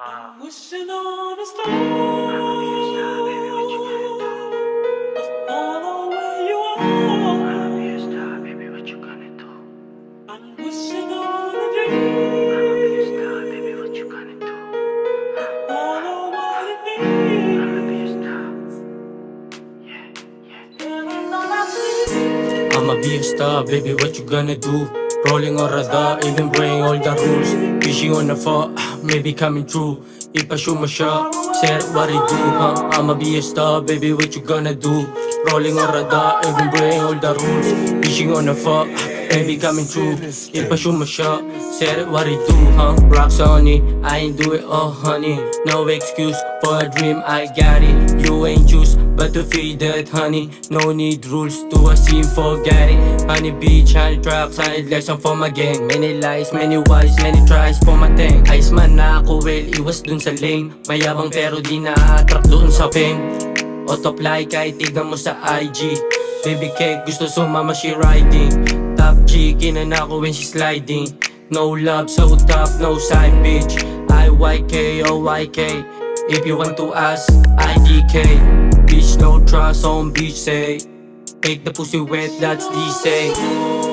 I'm Wishing on a star baby, what you gonna do? all the way you I'll be a are. star, baby, what you gonna do? I'm wishing on a I'll be a dream star, baby, what you gonna do? all of what it I'll be a star, means. yeah, yeah. And I know that's I'ma be a star, baby, what you gonna do? Rolling on radar, even breaking all the rules. Fishing on the fall, maybe coming true. If I shoot my shot, said what I do, huh? I'ma be a star, baby, what you gonna do? Rolling on radar, even breaking all the rules. Fishing on the fall, maybe coming true. If I shoot my shot, said what I do, huh? Rocks on it, I ain't do it all, honey. No excuse for a dream, I got it. You ain't choose, but to feed that honey. No need rules to a scene, forget it. Honey beach, honey tracks, honey lesson for my gang. Many lies, many wise, many tries for my thing. Ice man na ako, well, iwas dun sa lane. Mayabang pero di na-attract doon sa fame. Autoply kahit tignan mo sa IG. Baby cake, gusto sumama, she riding. Top G, kinan ako when she sliding. No love, so top, no side bitch. IYK, OYK. If you want to ask, IDK. Bitch, no trust on beach, say. Make the pussy wet, that's the say.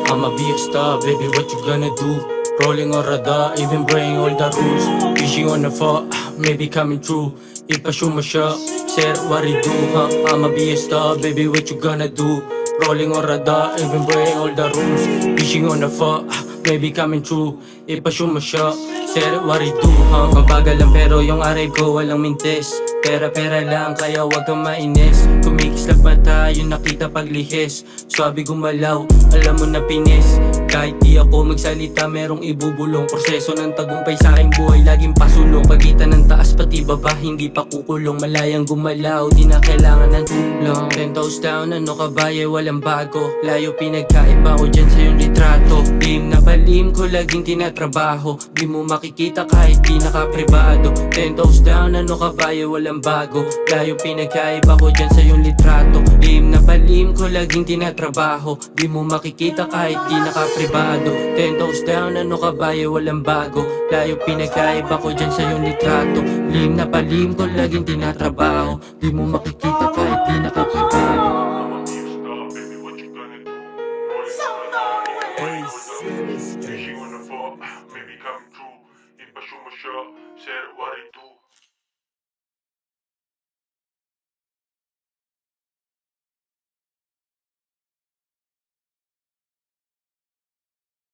I'ma be a star, baby, what you gonna do? Rolling on radar, even breaking all the rules. Fishing on the fall, maybe coming true. If I shoot my shot, said what I do, huh? I'ma be a star, baby, what you gonna do? Rolling on radar, even breaking all the rules. Fishing on the fall, maybe coming true. If I shoot my shot, said what I do, huh? Mabagal lang pero yung aray ko walang mintes. Pera-pera lang kaya wag kang mainis. Kumikislap pa tayo nakita paglihis. Swabe gumalaw, alam mo na pinis. Kahit di ako magsalita merong ibubulong. Proseso ng tagumpay sa aking buhay laging pasulong. Pagitan ng taas pati baba hindi pa kukulong. Malayang gumalaw di na kailangan ng tulong. 10 toes down ano ka ba walang bago. Layo pinagkaiba ko dyan sa iyong litrato. Lim na palim ko laging tinatrabaho. Di mo makikita kahit di nakapribado. 10 toes down ano ka ba walang bago. Layo pinagkaiba ko dyan sa iyong litrato. Lim na palim ko laging tinatrabaho. Di mo makikita kahit di nakapribado. 10 toes down ano ka ba walang bago. Layo pinagkaiba ko dyan sa iyong litrato. Lim na palim ko laging tinatrabaho. Di mo makikita kahit di nakapribado. Fishing on the fall, maybe coming true. If I shoot my shot, said what